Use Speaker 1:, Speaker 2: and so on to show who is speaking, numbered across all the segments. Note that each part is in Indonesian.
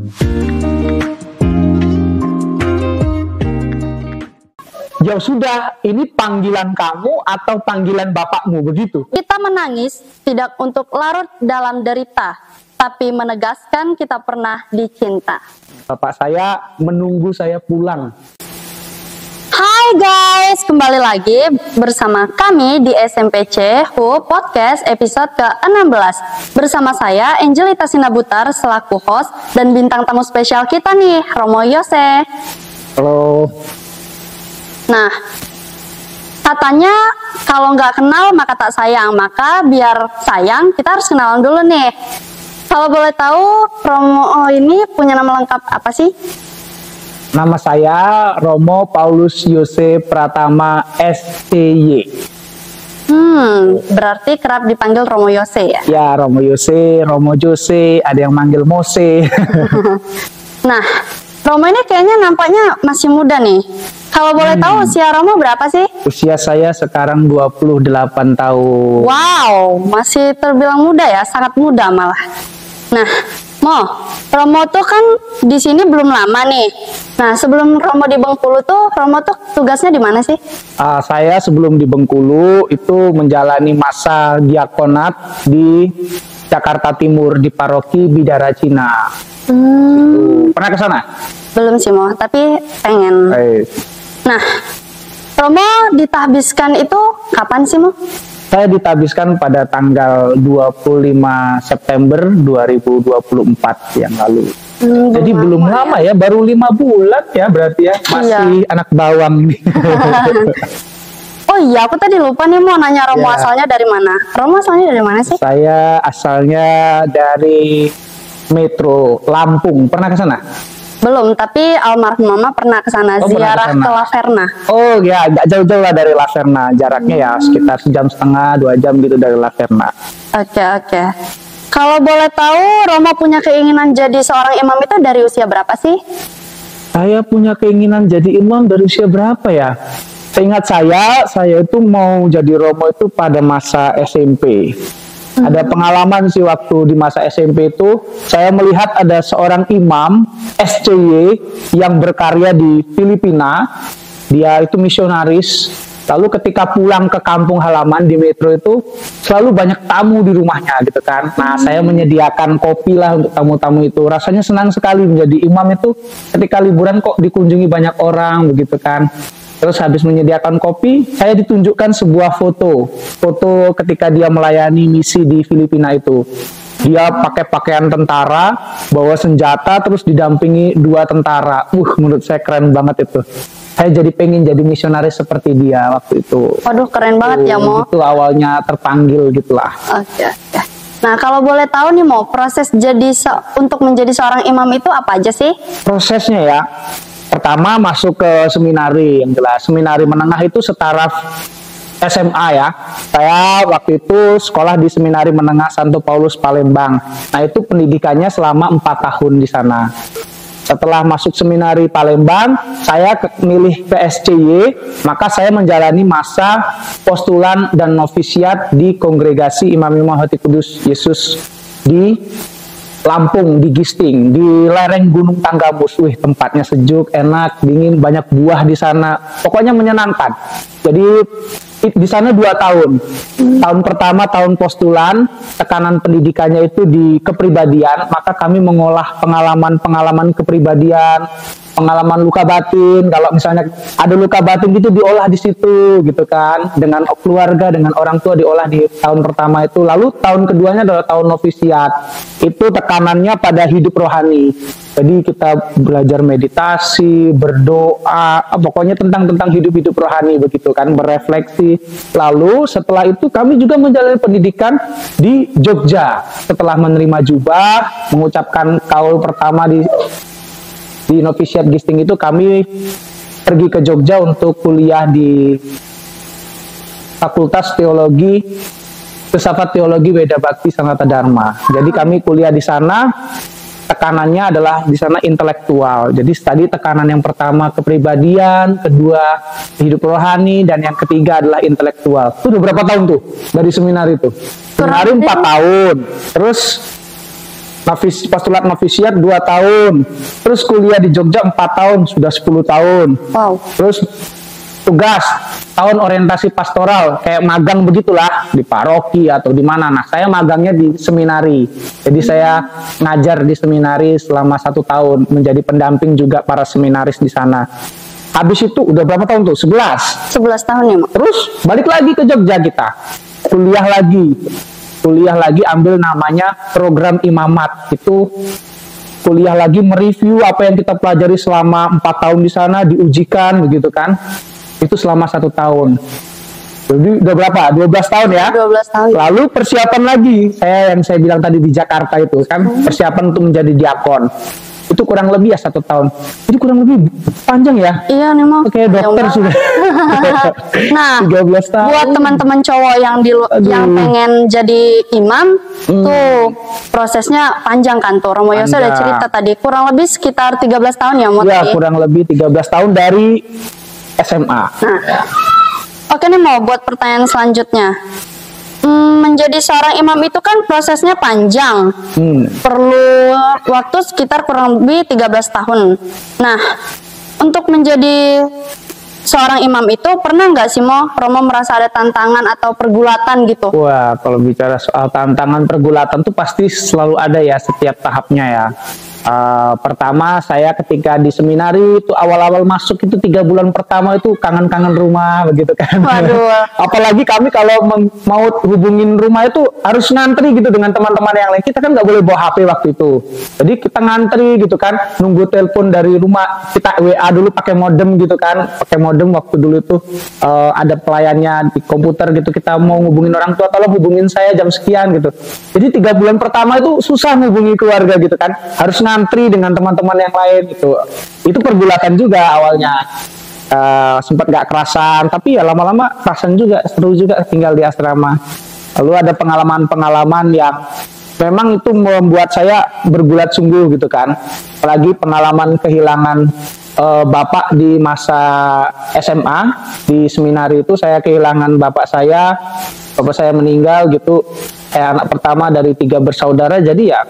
Speaker 1: Ya sudah, ini panggilan kamu atau panggilan bapakmu begitu?
Speaker 2: Kita menangis tidak untuk larut dalam derita, tapi menegaskan kita pernah dicinta.
Speaker 1: Bapak saya menunggu saya pulang.
Speaker 2: Hai guys, kembali lagi bersama kami di SMPC Who Podcast episode ke-16. Bersama saya Angelita Sinabutar selaku host dan bintang tamu spesial kita nih, Romo Yose.
Speaker 1: Halo.
Speaker 2: Nah, katanya kalau nggak kenal maka tak sayang, maka biar sayang kita harus kenalan dulu nih. Kalau boleh tahu, Romo ini punya nama lengkap apa sih?
Speaker 1: Nama saya Romo Paulus Yose Pratama STY.
Speaker 2: Berarti kerap dipanggil Romo Yose ya?
Speaker 1: Ya, Romo Yose, Romo Jose, ada yang manggil Mose.
Speaker 2: Nah, Romo ini kayaknya nampaknya masih muda nih. Kalau boleh tahu usia Romo berapa sih?
Speaker 1: Usia saya sekarang 28 tahun.
Speaker 2: Wow, masih terbilang muda ya, sangat muda malah. Nah, Romo tuh kan di sini belum lama nih. Nah, sebelum Romo di Bengkulu tuh, Romo tuh tugasnya di mana sih?
Speaker 1: Saya sebelum di Bengkulu itu menjalani masa diakonat di Jakarta Timur di Paroki Bidara Cina. Pernah ke sana?
Speaker 2: Belum sih, tapi pengen. Nah, Romo ditahbiskan itu kapan sih,
Speaker 1: Saya ditahbiskan pada tanggal 25 September 2024 yang lalu. Jadi belum lama ya, baru 5 bulan ya berarti ya, masih anak bawang nih.
Speaker 2: Oh iya, aku tadi lupa nih mau nanya Romo asalnya dari mana? Romo asalnya dari mana sih?
Speaker 1: Saya asalnya dari Metro Lampung. Pernah ke sana?
Speaker 2: Belum, tapi almarhum mama pernah ke sana ziarah ke Laverna.
Speaker 1: Oh ya, agak jauh-jauh lah dari Laverna. Jaraknya ya sekitar 1,5 jam, 2 jam gitu dari Laverna.
Speaker 2: Oke. Kalau boleh tahu, Romo punya keinginan jadi seorang imam itu dari usia berapa sih?
Speaker 1: Saya punya keinginan jadi imam dari usia berapa ya? Seingat saya itu mau jadi Romo itu pada masa SMP. Ada pengalaman sih waktu di masa SMP itu, saya melihat ada seorang imam SCY yang berkarya di Filipina. Dia itu misionaris. Lalu ketika pulang ke kampung halaman di Metro itu selalu banyak tamu di rumahnya gitu kan. Nah, saya menyediakan kopi lah untuk tamu-tamu itu. Rasanya senang sekali menjadi imam itu ketika liburan kok dikunjungi banyak orang begitu kan. Terus habis menyediakan kopi, saya ditunjukkan sebuah foto ketika dia melayani misi di Filipina itu. Dia pakai pakaian tentara, bawa senjata, terus didampingi 2 tentara. Menurut saya keren banget itu. Saya jadi pengen jadi misionaris seperti dia waktu itu.
Speaker 2: Waduh, keren banget ya, Mo.
Speaker 1: Itu awalnya terpanggil gitulah.
Speaker 2: Oke. Nah, kalau boleh tahu nih, proses untuk menjadi seorang imam itu apa aja sih?
Speaker 1: Prosesnya ya. Pertama masuk ke seminari, yang jelas seminari menengah itu setara SMA ya. Saya waktu itu sekolah di seminari menengah Santo Paulus Palembang. Nah, itu pendidikannya selama 4 tahun di sana. Setelah masuk seminari Palembang, saya milih PSCY, maka saya menjalani masa postulan dan novisiat di Kongregasi Imam-Imam Hati Kudus Yesus di Lampung, di Gisting, di lereng Gunung Tanggamus. Tempatnya sejuk, enak, dingin, banyak buah di sana. Pokoknya menyenangkan. Jadi di sana 2 tahun. Tahun pertama tahun postulan, tekanan pendidikannya itu di kepribadian, maka kami mengolah pengalaman kepribadian, pengalaman luka batin. Kalau misalnya ada luka batin gitu diolah di situ gitu kan, dengan keluarga, dengan orang tua diolah di tahun pertama itu. Lalu tahun keduanya adalah tahun novisiat. Itu tekanannya pada hidup rohani. Jadi kita belajar meditasi, berdoa, pokoknya tentang hidup-hidup rohani begitu kan, berefleksi. Lalu setelah itu kami juga menjalani pendidikan di Jogja. Setelah menerima jubah, mengucapkan kaul pertama di novisiat Gisting itu, kami pergi ke Jogja untuk kuliah di Fakultas Teologi, Filsafat Teologi Weda Bakti Sanata Dharma. Jadi kami kuliah di sana. Tekanannya adalah di sana intelektual. Jadi tadi tekanan yang pertama kepribadian, kedua hidup rohani, dan yang ketiga adalah intelektual. Itu udah berapa tahun tuh dari seminar itu? Seminari 4 tahun. Terus postulat novisiat 2 tahun, terus kuliah di Jogja 4 tahun, sudah 10 tahun.
Speaker 2: Wow.
Speaker 1: Terus tugas tahun orientasi pastoral, kayak magang begitulah di paroki atau di mana. Nah, saya magangnya di seminari, jadi saya ngajar di seminari selama 1 tahun, menjadi pendamping juga para seminaris di sana. Habis itu udah berapa tahun tuh?
Speaker 2: 11 tahun ya, Mak.
Speaker 1: Terus balik lagi ke Jogja kita, kuliah lagi ambil namanya program imamat. Itu kuliah lagi mereview apa yang kita pelajari selama 4 tahun di sana, diujikan begitu kan. Itu selama 1 tahun. Jadi udah berapa? 12 tahun ya?
Speaker 2: 12 tahun.
Speaker 1: Lalu persiapan lagi, yang saya bilang tadi di Jakarta itu kan, persiapan untuk menjadi diakon. Itu kurang lebih ya 1 tahun. Jadi kurang lebih panjang ya?
Speaker 2: Iya nih, Mak.
Speaker 1: Oke, dokter sudah.
Speaker 2: Nah,
Speaker 1: 13 tahun.
Speaker 2: buat teman-teman cowok yang pengen jadi imam, tuh prosesnya panjang kan tuh. Romo Yose udah cerita tadi, kurang lebih sekitar 13 tahun ya, Mak.
Speaker 1: Iya, kurang lebih 13 tahun dari SMA.
Speaker 2: Nah, oke nih, mau buat pertanyaan selanjutnya. Menjadi seorang imam itu kan prosesnya panjang, perlu waktu sekitar kurang lebih 13 tahun. Nah, untuk menjadi seorang imam itu pernah nggak sih Romo merasa ada tantangan atau pergulatan gitu?
Speaker 1: Wah, kalau bicara soal tantangan pergulatan tuh pasti selalu ada ya setiap tahapnya ya. Pertama saya ketika di seminari itu awal-awal masuk itu 3 bulan pertama itu kangen-kangen rumah begitu kan.
Speaker 2: Waduh.
Speaker 1: Apalagi kami kalau mau hubungin rumah itu harus ngantri gitu dengan teman-teman yang lain. Kita kan nggak boleh bawa HP waktu itu. Jadi kita ngantri gitu kan, nunggu telepon dari rumah, kita WA dulu pakai modem gitu kan. Pakai modem waktu dulu itu ada pelayannya di komputer gitu. Kita mau hubungin orang tua, tolong hubungin saya jam sekian gitu. Jadi 3 bulan pertama itu susah hubungi keluarga gitu kan. Harus ngantri dengan teman-teman yang lain gitu. Itu pergulatan juga awalnya. Sempat gak kerasan, tapi ya lama-lama kerasan juga, seru juga tinggal di asrama. Lalu ada pengalaman-pengalaman yang memang itu membuat saya bergulat sungguh gitu kan. Apalagi pengalaman kehilangan bapak di masa SMA di seminari itu. Saya kehilangan bapak saya meninggal gitu. Saya anak pertama dari 3 bersaudara, jadi ya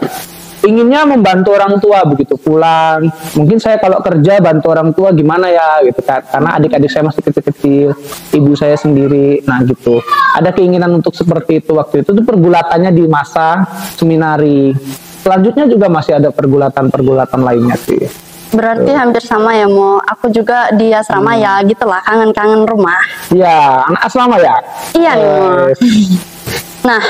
Speaker 1: inginnya membantu orang tua begitu pulang. Mungkin saya kalau kerja bantu orang tua gimana ya gitu kan. Karena adik-adik saya masih kecil-kecil, ibu saya sendiri. Nah gitu. Ada keinginan untuk seperti itu waktu itu. Itu pergulatannya di masa seminari. Selanjutnya juga masih ada pergulatan-pergulatan lainnya sih.
Speaker 2: Berarti hampir sama ya aku juga di asrama ya gitulah, kangen-kangen rumah.
Speaker 1: Iya, anak asrama ya?
Speaker 2: Iya nih Nah,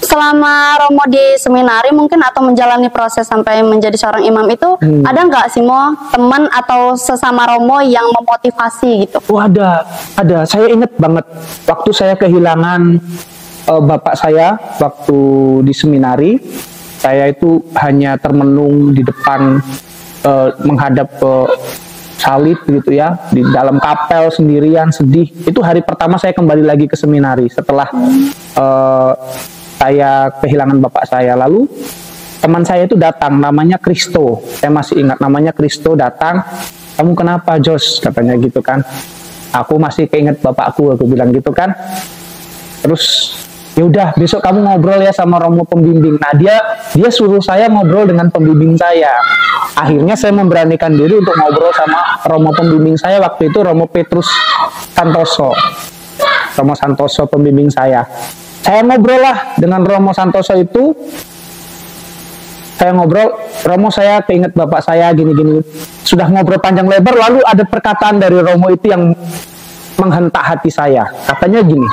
Speaker 2: selama Romo di seminari mungkin atau menjalani proses sampai menjadi seorang imam itu ada nggak sih teman atau sesama Romo yang memotivasi gitu?
Speaker 1: Oh, ada. Saya ingat banget waktu saya kehilangan bapak saya waktu di seminari. Saya itu hanya termenung di depan menghadap ke salib gitu ya, di dalam kapel sendirian sedih. Itu hari pertama saya kembali lagi ke seminari setelah saya kehilangan bapak saya. Lalu teman saya itu datang, namanya Kristo. Saya masih ingat namanya Kristo datang. Kamu kenapa, Jos? Katanya gitu kan. Aku masih keinget bapakku, aku bilang gitu kan. Terus ya udah besok kamu ngobrol ya sama Romo pembimbing. Nah dia suruh saya ngobrol dengan pembimbing saya. Akhirnya saya memberanikan diri untuk ngobrol sama Romo pembimbing saya waktu itu, Romo Petrus Santoso. Romo Santoso pembimbing saya. Saya ngobrol lah dengan Romo Santoso itu. Saya ngobrol, Romo saya keinget bapak saya gini-gini. Sudah ngobrol panjang lebar, lalu ada perkataan dari Romo itu yang menghentak hati saya. Katanya gini,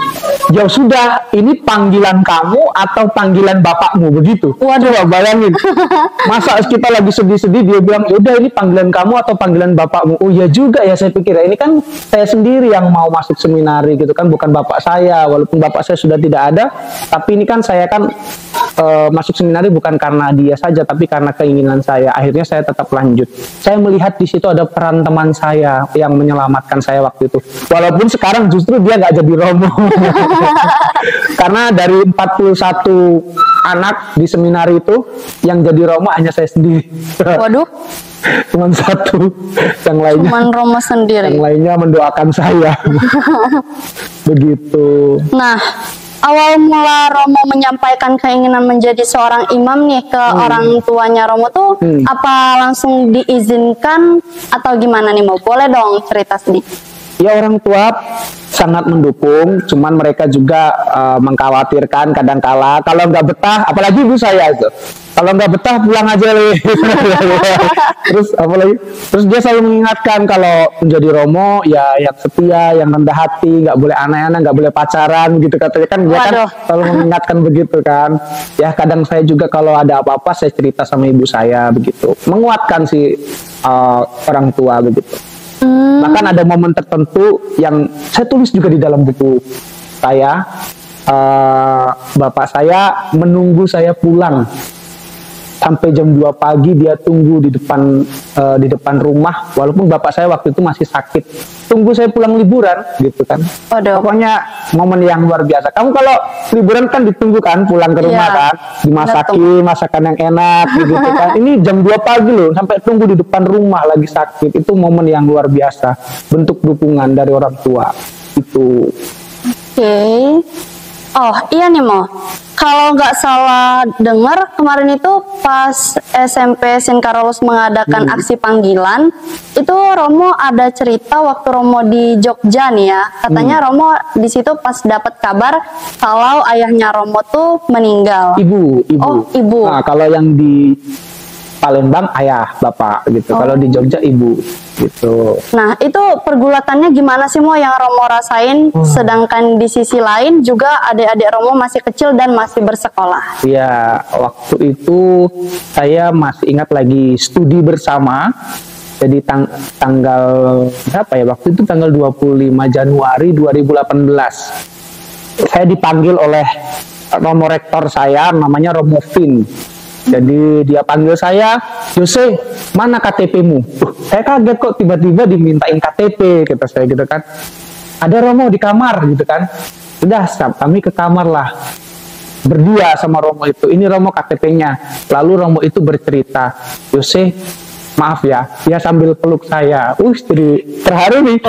Speaker 1: ya sudah, ini panggilan kamu atau panggilan bapakmu, begitu. Waduh, bayangin. Masa kita lagi sedih-sedih, dia bilang, ya udah ini panggilan kamu atau panggilan bapakmu. Oh ya juga ya, saya pikir ya, ini kan saya sendiri yang mau masuk seminari gitu kan, bukan bapak saya. Walaupun bapak saya sudah tidak ada, tapi ini kan saya kan masuk seminari bukan karena dia saja, tapi karena keinginan saya. Akhirnya saya tetap lanjut. Saya melihat di situ ada peran teman saya yang menyelamatkan saya waktu itu. Walaupun sekarang justru dia nggak jadi Romo. Karena dari 41 anak di seminari itu, yang jadi Romo hanya saya sendiri.
Speaker 2: Waduh.
Speaker 1: Cuman satu. Yang lainnya.
Speaker 2: Cuman Romo sendiri.
Speaker 1: Yang lainnya mendoakan saya. Begitu.
Speaker 2: Nah, awal mula Romo menyampaikan keinginan menjadi seorang imam nih ke orang tuanya Romo tuh apa langsung diizinkan atau gimana nih Mo? Boleh dong cerita sedikit.
Speaker 1: Ya, orang tua sangat mendukung, cuman mereka juga mengkhawatirkan kadangkala kalau nggak betah, apalagi ibu saya itu, kalau nggak betah pulang aja nih. Terus dia selalu mengingatkan kalau menjadi Romo ya yang setia, yang rendah hati, nggak boleh aneh-aneh, nggak boleh pacaran gitu katanya kan. Dia kan selalu mengingatkan begitu kan. Ya kadang saya juga kalau ada apa-apa saya cerita sama ibu saya begitu, menguatkan si orang tua begitu. Bahkan ada momen tertentu yang saya tulis juga di dalam buku saya, bapak saya menunggu saya pulang sampai jam 2 pagi, dia tunggu di depan rumah, walaupun bapak saya waktu itu masih sakit, tunggu saya pulang liburan gitu kan. Pokoknya momen yang luar biasa. Kamu kalau liburan kan ditunggu kan pulang ke rumah kan, dimasaki masakan yang enak gitu kan. Ini jam 2 pagi loh sampai tunggu di depan rumah lagi sakit. Itu momen yang luar biasa, bentuk dukungan dari orang tua itu.
Speaker 2: Oke. Oh iya nih Mo, kalau nggak salah dengar kemarin itu pas SMP Sin Carolus mengadakan aksi panggilan, itu Romo ada cerita waktu Romo di Jogja nih ya, katanya Romo di situ pas dapat kabar kalau ayahnya Romo tuh meninggal.
Speaker 1: Ibu.
Speaker 2: Oh ibu.
Speaker 1: Nah kalau yang di Palembang ayah bapak gitu, kalau di Jogja ibu gitu.
Speaker 2: Nah itu pergulatannya gimana sih Mo yang Romo rasain, sedangkan di sisi lain juga adik-adik Romo masih kecil dan masih bersekolah.
Speaker 1: Iya, waktu itu saya masih ingat lagi studi bersama. Jadi tanggal berapa ya, waktu itu tanggal 25 Januari 2018 saya dipanggil oleh Romo rektor saya, namanya Romo Vin. Jadi dia panggil saya, Jose, mana KTP-mu? Saya kaget kok tiba-tiba dimintain KTP, kata saya gitu kan. Ada Romo di kamar gitu kan. Udah, kami ke kamar lah. Berdua sama Romo itu. Ini Romo KTP-nya. Lalu Romo itu bercerita, Jose, maaf ya, dia sambil peluk saya. Jadi terharu nih.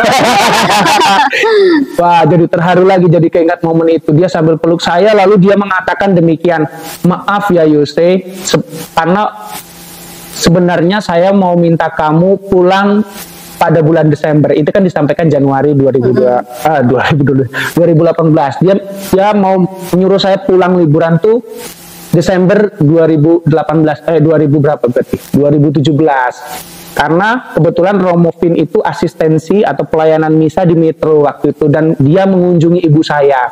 Speaker 1: Wah, jadi terharu lagi, jadi keingat momen itu. Dia sambil peluk saya, lalu dia mengatakan demikian, maaf ya Yose, karena sebenarnya saya mau minta kamu pulang pada bulan Desember. Itu kan disampaikan Januari 2018. Dia mau menyuruh saya pulang liburan tuh Desember 2017 karena kebetulan Romo Vin itu asistensi atau pelayanan misa di Metro waktu itu, dan dia mengunjungi ibu saya.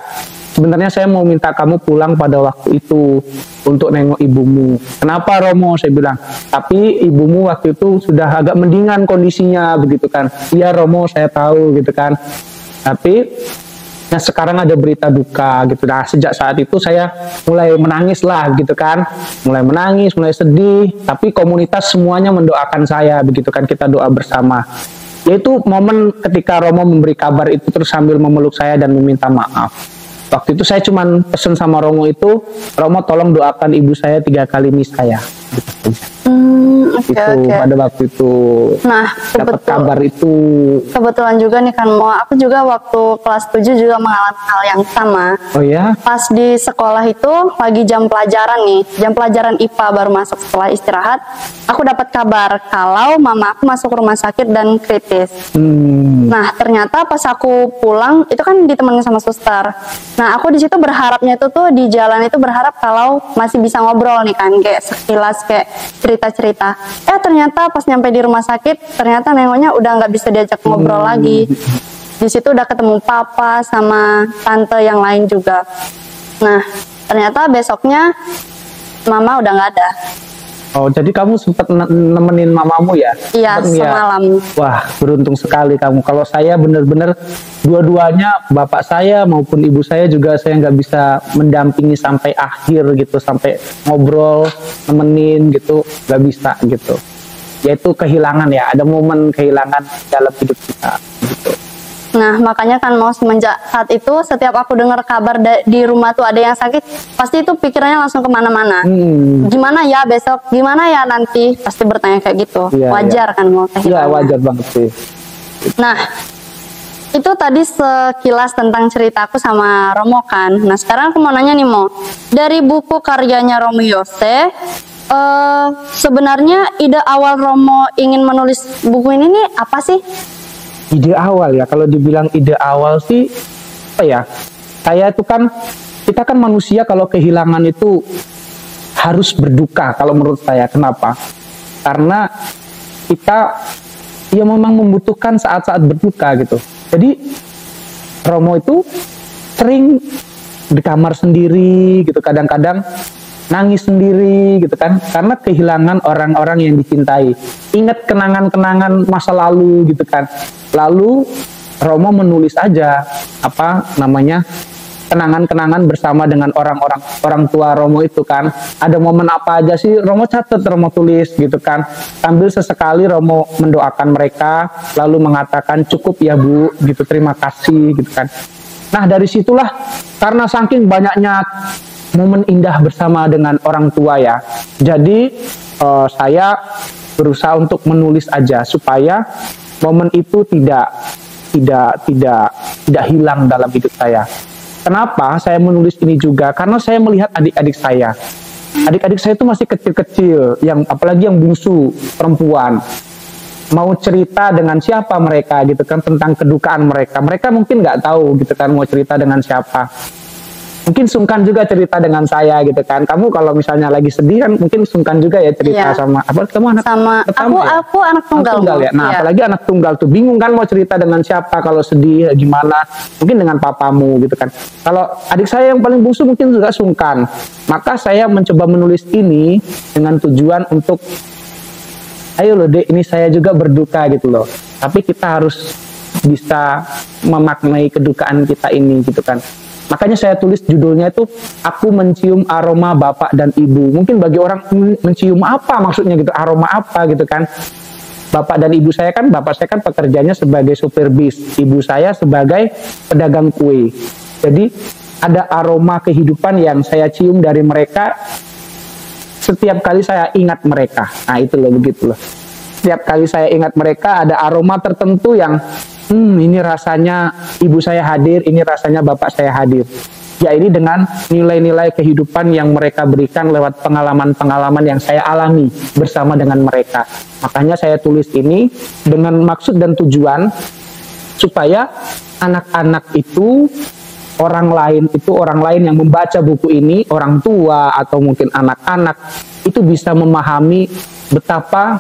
Speaker 1: Sebenarnya saya mau minta kamu pulang pada waktu itu untuk nengok ibumu. Kenapa Romo? Saya bilang, tapi ibumu waktu itu sudah agak mendingan kondisinya begitu kan. Iya Romo, saya tahu gitu kan. Tapi nah sekarang ada berita duka gitu. Nah sejak saat itu saya mulai menangis lah gitu kan, mulai menangis, mulai sedih. Tapi komunitas semuanya mendoakan saya begitu kan, kita doa bersama. Yaitu momen ketika Romo memberi kabar itu terus sambil memeluk saya dan meminta maaf. Waktu itu saya cuman pesen sama Romo itu, Romo tolong doakan ibu saya 3 kali misa ya. Pada waktu itu dapat kabar itu.
Speaker 2: Kebetulan juga nih kan Mo, aku juga waktu kelas 7 juga mengalami hal yang sama.
Speaker 1: Oh ya?
Speaker 2: Pas di sekolah itu lagi jam pelajaran nih, jam pelajaran IPA baru masuk setelah istirahat, aku dapat kabar kalau mama aku masuk rumah sakit dan kritis. Nah ternyata pas aku pulang itu kan ditemani sama suster. Nah aku di situ berharapnya itu tuh di jalan itu berharap kalau masih bisa ngobrol nih kan, kayak sekilas kayak cerita-cerita. Ternyata pas nyampe di rumah sakit, ternyata nengoknya udah nggak bisa diajak ngobrol lagi. Di situ udah ketemu papa sama tante yang lain juga. Nah, ternyata besoknya mama udah nggak ada.
Speaker 1: Oh, jadi kamu sempat nemenin mamamu ya?
Speaker 2: Iya, semalam.
Speaker 1: Wah, beruntung sekali kamu. Kalau saya benar-benar dua-duanya, bapak saya maupun ibu saya juga saya nggak bisa mendampingi sampai akhir gitu, sampai ngobrol, nemenin gitu, nggak bisa gitu. Yaitu kehilangan ya, ada momen kehilangan dalam hidup kita gitu.
Speaker 2: Nah makanya kan mau semenjak saat itu setiap aku dengar kabar di rumah tuh ada yang sakit, pasti itu pikirannya langsung kemana-mana. Gimana ya besok, gimana ya nanti, pasti bertanya kayak gitu. Wajar kan mau kehilangan.
Speaker 1: Iya wajar banget sih.
Speaker 2: Nah Itu tadi sekilas tentang ceritaku sama Romo kan. Nah sekarang aku mau nanya nih Mo, dari buku karyanya Romo Yose, sebenarnya ide awal Romo ingin menulis buku ini nih apa sih?
Speaker 1: Ide awal ya, kalau dibilang ide awal sih, apa ya? Kita kan manusia kalau kehilangan itu harus berduka kalau menurut saya. Kenapa? Karena kita ya memang membutuhkan saat-saat berduka gitu. Jadi Romo itu sering di kamar sendiri gitu, kadang-kadang nangis sendiri gitu kan, karena kehilangan orang-orang yang dicintai. Ingat kenangan-kenangan masa lalu gitu kan. Lalu Romo menulis aja kenangan-kenangan bersama dengan orang tua Romo itu kan. Ada momen apa aja sih Romo catat, Romo tulis gitu kan. Sambil sesekali Romo mendoakan mereka, lalu mengatakan cukup ya Bu gitu, terima kasih gitu kan. Nah dari situlah, karena saking banyaknya momen indah bersama dengan orang tua ya, jadi saya berusaha untuk menulis aja supaya momen itu tidak hilang dalam hidup saya. Kenapa saya menulis ini juga? Karena saya melihat adik-adik saya. Adik-adik saya itu masih kecil-kecil, apalagi yang bungsu, perempuan. Mau cerita dengan siapa mereka gitu kan, tentang kedukaan mereka. Mereka mungkin nggak tahu gitu kan mau cerita dengan siapa. Mungkin sungkan juga cerita dengan saya gitu kan. Kamu kalau misalnya lagi sedih kan mungkin sungkan juga ya cerita sama kamu anak pertama ya?
Speaker 2: Aku anak tunggal
Speaker 1: ya. Nah, apalagi anak tunggal tuh bingung kan mau cerita dengan siapa kalau sedih gimana? Mungkin dengan papamu gitu kan. Kalau adik saya yang paling bungsu mungkin juga sungkan. Maka saya mencoba menulis ini dengan tujuan untuk ayo loh Dek, ini saya juga berduka gitu loh. Tapi kita harus bisa memaknai kedukaan kita ini gitu kan. Makanya saya tulis judulnya itu Aku Mencium Aroma Bapak dan Ibu. Mungkin bagi orang mencium apa maksudnya gitu, aroma apa gitu kan. Bapak dan ibu saya kan, bapak saya kan pekerjaannya sebagai supir bis, ibu saya sebagai pedagang kue. Jadi ada aroma kehidupan yang saya cium dari mereka setiap kali saya ingat mereka. Nah itu loh, begitu loh. Setiap kali saya ingat mereka ada aroma tertentu yang ini rasanya ibu saya hadir, ini rasanya bapak saya hadir. Ya ini dengan nilai-nilai kehidupan yang mereka berikan lewat pengalaman-pengalaman yang saya alami bersama dengan mereka. Makanya saya tulis ini dengan maksud dan tujuan supaya anak-anak itu, orang lain yang membaca buku ini, orang tua atau mungkin anak-anak, itu bisa memahami betapa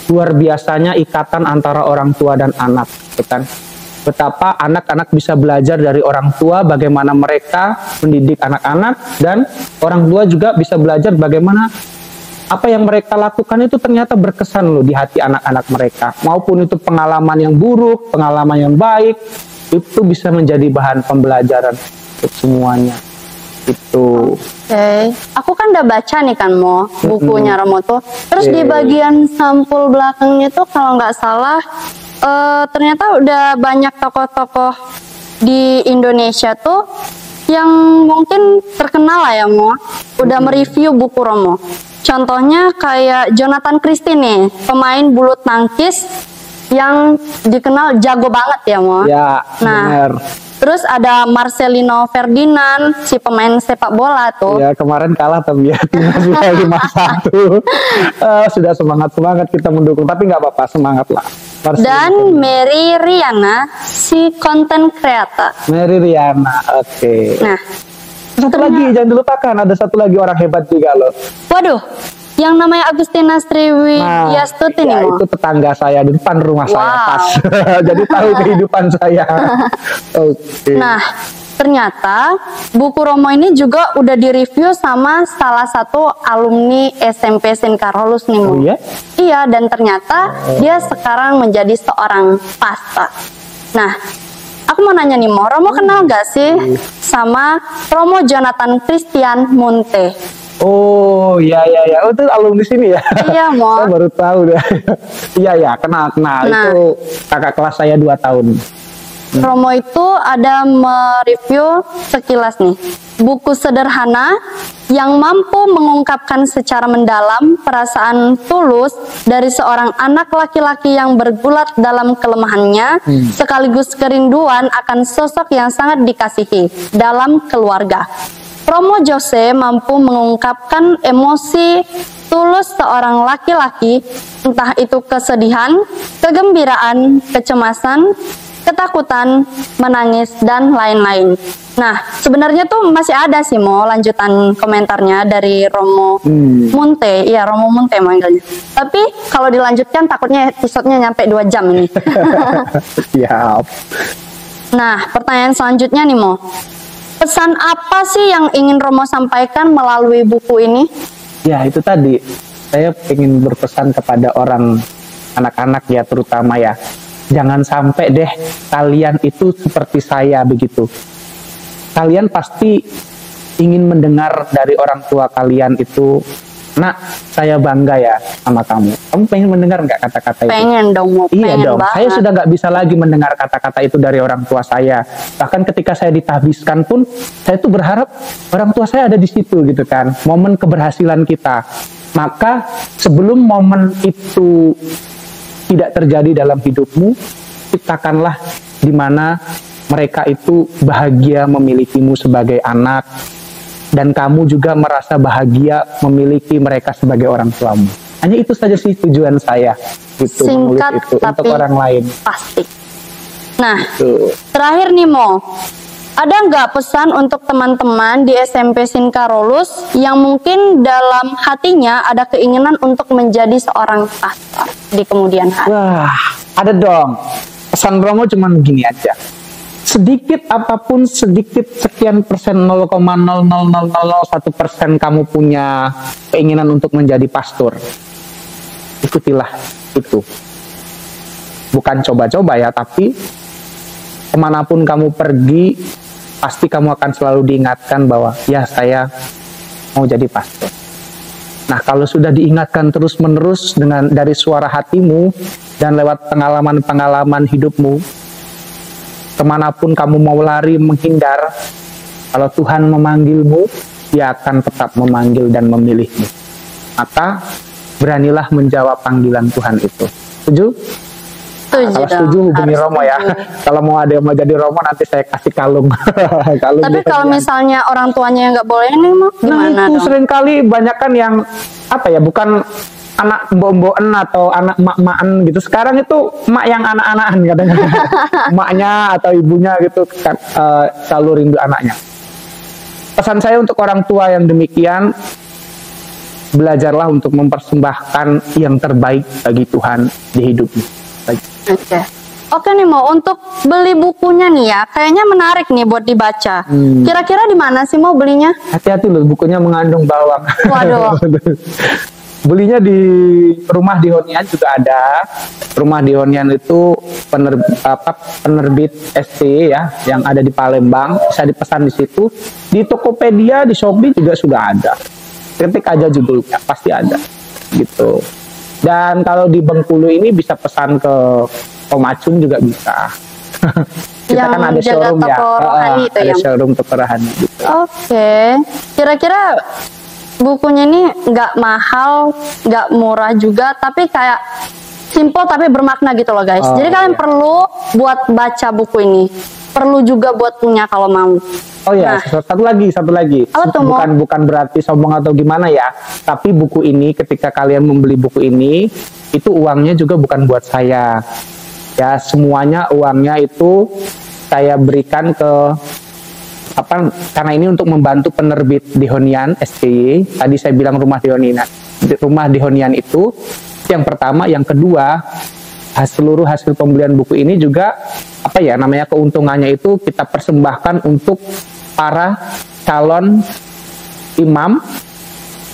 Speaker 1: luar biasanya ikatan antara orang tua dan anak, kan? Betapa anak-anak bisa belajar dari orang tua bagaimana mereka mendidik anak-anak, dan orang tua juga bisa belajar bagaimana apa yang mereka lakukan itu ternyata berkesan loh di hati anak-anak mereka. Maupun itu pengalaman yang buruk, pengalaman yang baik, itu bisa menjadi bahan pembelajaran untuk semuanya. Itu.
Speaker 2: Oke. Aku kan udah baca nih kan Mo, bukunya Romo tuh. Terus di bagian sampul belakangnya tuh kalau nggak salah ternyata udah banyak tokoh-tokoh di Indonesia tuh yang mungkin terkenal lah ya Mo, udah mereview buku Romo. Contohnya kayak Jonathan Christie nih, pemain bulu tangkis yang dikenal jago banget ya Mo.
Speaker 1: Ya,
Speaker 2: nah,
Speaker 1: bener.
Speaker 2: Terus ada Marcelino Ferdinand, si pemain sepak bola tuh.
Speaker 1: Ya kemarin kalah tapi ya timnas 5-1. Sudah semangat kita mendukung, tapi nggak apa-apa, semangat lah.
Speaker 2: Dan Mary Riana, si content creator.
Speaker 1: Mary Riana, oke.
Speaker 2: Nah,
Speaker 1: satu lagi jangan dilupakan, ada satu lagi orang hebat juga loh.
Speaker 2: Waduh, yang namanya Agustina Sriwiyastuti nih Mo.
Speaker 1: Itu tetangga saya di depan rumah saya pas. Jadi tahu kehidupan saya. Oke.
Speaker 2: Nah, ternyata buku Romo ini juga udah direview sama salah satu alumni SMP St. Carolus nih Mo.
Speaker 1: Oh iya?
Speaker 2: Iya, dan ternyata dia sekarang menjadi seorang pastor. Nah, aku mau nanya nih Mo, Romo kenal gak sih sama Romo Jonathan Christian Munte?
Speaker 1: Oh iya. Oh itu alumni sini ya?
Speaker 2: Iya Mo.
Speaker 1: Saya baru tahu deh. Iya kenal.
Speaker 2: Nah,
Speaker 1: itu kakak kelas saya 2 tahun.
Speaker 2: Romo itu ada mereview sekilas nih, buku sederhana yang mampu mengungkapkan secara mendalam perasaan tulus dari seorang anak laki-laki yang bergulat dalam kelemahannya, sekaligus kerinduan akan sosok yang sangat dikasihi dalam keluarga. Romo Jose mampu mengungkapkan emosi tulus seorang laki-laki, entah itu kesedihan, kegembiraan, kecemasan, ketakutan, menangis, dan lain-lain. Nah, sebenarnya tuh masih ada sih Mo lanjutan komentarnya dari Romo Munte. Iya, Romo Munte manggilnya. Tapi kalau dilanjutkan takutnya episodenya nyampe 2 jam ini.
Speaker 1: Siap.
Speaker 2: Nah, pertanyaan selanjutnya nih Mo. Pesan apa sih yang ingin Romo sampaikan melalui buku ini?
Speaker 1: Ya, itu tadi. Saya ingin berpesan kepada orang anak-anak ya, terutama ya. Jangan sampai deh kalian itu seperti saya begitu. Kalian pasti ingin mendengar dari orang tua kalian itu, "Nak, saya bangga ya sama kamu." Kamu pengen mendengar nggak kata-kata itu?
Speaker 2: Pengen dong, Mo.
Speaker 1: Iya
Speaker 2: Pengen
Speaker 1: dong.
Speaker 2: banget.
Speaker 1: Saya sudah nggak bisa lagi mendengar kata-kata itu dari orang tua saya. Bahkan ketika saya ditahbiskan pun, saya tuh berharap orang tua saya ada di situ gitu kan. Momen keberhasilan kita. Maka sebelum momen itu tidak terjadi dalam hidupmu, ciptakanlah di mana mereka itu bahagia memilikimu sebagai anak, dan kamu juga merasa bahagia memiliki mereka sebagai orang tuamu. Hanya itu saja sih tujuan saya itu, menulis
Speaker 2: Singkat
Speaker 1: itu
Speaker 2: tapi
Speaker 1: untuk orang lain.
Speaker 2: pasti. Nah,
Speaker 1: Tuh.
Speaker 2: terakhir nih Mo, ada nggak pesan untuk teman-teman di SMP Sinkarolus yang mungkin dalam hatinya ada keinginan untuk menjadi seorang pastor di kemudian hari?
Speaker 1: Wah, ada dong. Pesan Romo cuma begini aja. Sedikit apapun, sedikit sekian persen, 0,00001% kamu punya keinginan untuk menjadi pastor, ikutilah itu. Bukan coba-coba ya, tapi kemanapun kamu pergi, pasti kamu akan selalu diingatkan bahwa ya saya mau jadi pastor. Nah, kalau sudah diingatkan terus-menerus dengan dari suara hatimu dan lewat pengalaman-pengalaman hidupmu, kemanapun kamu mau lari menghindar, kalau Tuhan memanggilmu, Dia akan tetap memanggil dan memilihmu. Maka beranilah menjawab panggilan Tuhan itu. Setuju? Kalau setuju hubungi Romo ya. Kalau mau ada yang mau jadi Romo, nanti saya kasih kalung.
Speaker 2: Tapi kalau misalnya orang tuanya yang nggak boleh nih Mo, gimana
Speaker 1: Nah itu
Speaker 2: dong?
Speaker 1: seringkali banyak kan yang apa ya, bukan anak mbok-mboken atau anak mak-makan gitu. Sekarang itu mak yang anak-anakan katanya. Maknya atau ibunya gitu kan, selalu rindu anaknya. Pesan saya untuk orang tua yang demikian, belajarlah untuk mempersembahkan yang terbaik bagi Tuhan di hidupmu.
Speaker 2: Oke nih Mo, untuk beli bukunya nih ya, kayaknya menarik nih buat dibaca. Kira-kira di mana sih Mo belinya?
Speaker 1: Hati-hati loh, bukunya mengandung bawang.
Speaker 2: Waduh.
Speaker 1: Belinya di Rumah di Honian juga ada. Rumah di Honian itu penerbit ST ya, yang ada di Palembang. Bisa dipesan di situ. Di Tokopedia, di Shopee juga sudah ada. Ketik aja judulnya, pasti ada. Gitu. Dan kalau di Bengkulu ini bisa pesan ke Pemacun juga bisa. Kita
Speaker 2: Yang
Speaker 1: kan ada
Speaker 2: jaga
Speaker 1: showroom ya.
Speaker 2: toko rohani itu
Speaker 1: ada
Speaker 2: ya?
Speaker 1: showroom toko rohani gitu.
Speaker 2: Oke. Kira-kira bukunya ini nggak mahal, nggak murah juga, tapi kayak simple tapi bermakna gitu loh guys. Jadi kalian perlu buat baca buku ini. Perlu juga buat punya kalau mau.
Speaker 1: Oh ya,
Speaker 2: Nah.
Speaker 1: satu lagi.
Speaker 2: Apa tuh, Mo?
Speaker 1: Bukan berarti sombong atau gimana ya. Tapi buku ini, ketika kalian membeli buku ini, itu uangnya juga bukan buat saya. Ya, semuanya uangnya itu saya berikan ke karena ini untuk membantu penerbit di Honian STY. Tadi saya bilang Rumah di Honian itu yang pertama, yang kedua, seluruh hasil pembelian buku ini juga keuntungannya itu kita persembahkan untuk para calon imam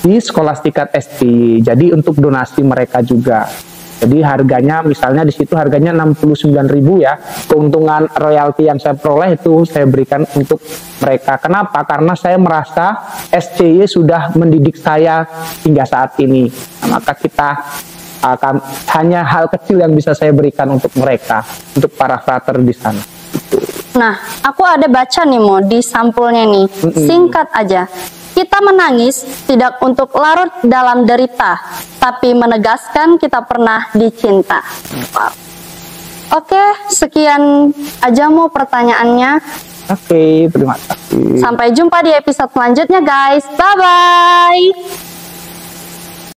Speaker 1: di Skolastikat STY. Jadi untuk donasi mereka juga. Jadi harganya misalnya di situ harganya 69.000 ya. Keuntungan royalti yang saya peroleh itu saya berikan untuk mereka. Kenapa? Karena saya merasa SCY sudah mendidik saya hingga saat ini. Nah, maka kita hanya hal kecil yang bisa saya berikan untuk mereka, untuk para frater di sana.
Speaker 2: Nah, aku ada baca nih Mo di sampulnya nih. Singkat aja. Kita menangis tidak untuk larut dalam derita, tapi menegaskan kita pernah dicinta. Wow. Oke, sekian aja Mo pertanyaannya.
Speaker 1: Oke, terima kasih.
Speaker 2: Sampai jumpa di episode selanjutnya guys. Bye-bye.